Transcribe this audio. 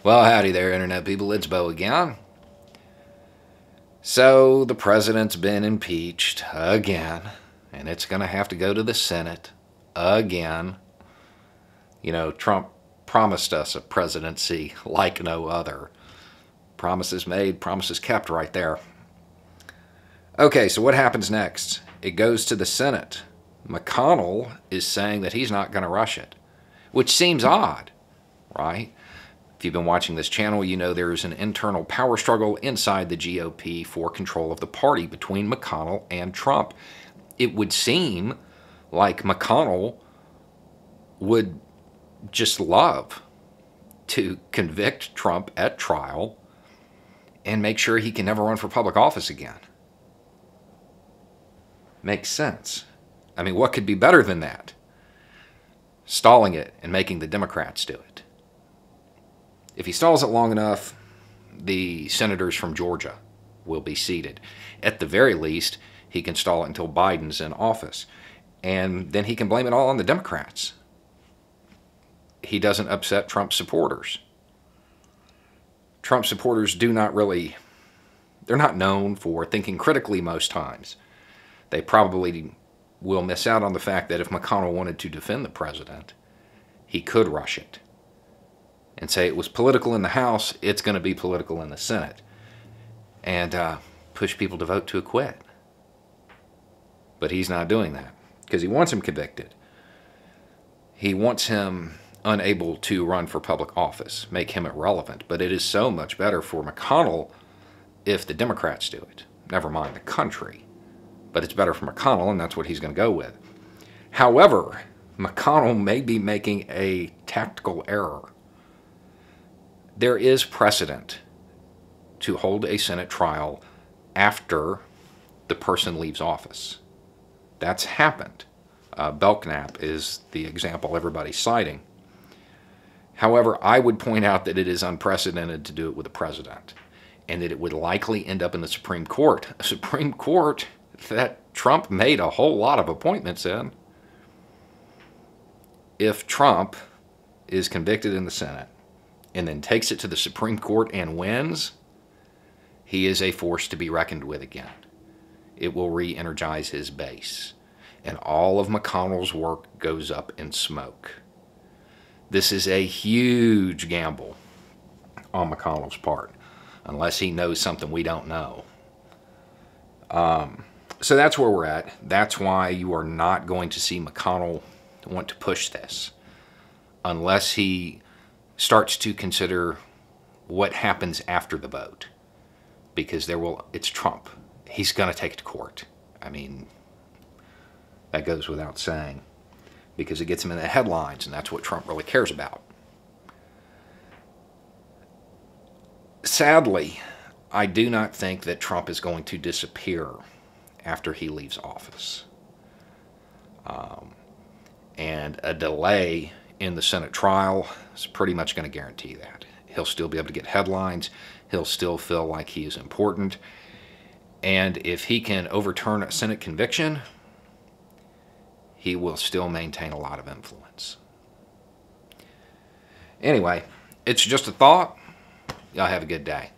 Well, howdy there, Internet people. It's Bo again. So, the president's been impeached again, and it's going to have to go to the Senate again. You know, Trump promised us a presidency like no other. Promises made, promises kept right there. Okay, so what happens next? It goes to the Senate. McConnell is saying that he's not going to rush it, which seems odd, right? If you've been watching this channel, you know there is an internal power struggle inside the GOP for control of the party between McConnell and Trump. It would seem like McConnell would just love to convict Trump at trial and make sure he can never run for public office again. Makes sense. I mean, what could be better than that? Stalling it and making the Democrats do it. If he stalls it long enough, the senators from Georgia will be seated. At the very least, he can stall it until Biden's in office. And then he can blame it all on the Democrats. He doesn't upset Trump supporters. Trump supporters they're not known for thinking critically most times. They probably will miss out on the fact that if McConnell wanted to defend the president, he could rush it and say it was political in the House, it's going to be political in the Senate, and push people to vote to acquit. But he's not doing that because he wants him convicted. He wants him unable to run for public office, make him irrelevant. But it is so much better for McConnell if the Democrats do it. Never mind the country. But it's better for McConnell, and that's what he's going to go with. However, McConnell may be making a tactical error. There is precedent to hold a Senate trial after the person leaves office. That's happened. Belknap is the example everybody's citing. However, I would point out that it is unprecedented to do it with the president, and that it would likely end up in the Supreme Court. A Supreme Court that Trump made a whole lot of appointments in. If Trump is convicted in the Senate and then takes it to the Supreme Court and wins, he is a force to be reckoned with again. It will re-energize his base, and all of McConnell's work goes up in smoke. This is a huge gamble on McConnell's part, unless he knows something we don't know. So that's where we're at. That's why you are not going to see McConnell want to push this, unless he starts to consider what happens after the vote. Because it's Trump. He's going to take it to court. I mean, that goes without saying. Because it gets him in the headlines, and that's what Trump really cares about. Sadly, I do not think that Trump is going to disappear after he leaves office. And a delay in the Senate trial is pretty much going to guarantee that. He'll still be able to get headlines. He'll still feel like he is important. And if he can overturn a Senate conviction, he will still maintain a lot of influence. Anyway, it's just a thought. Y'all have a good day.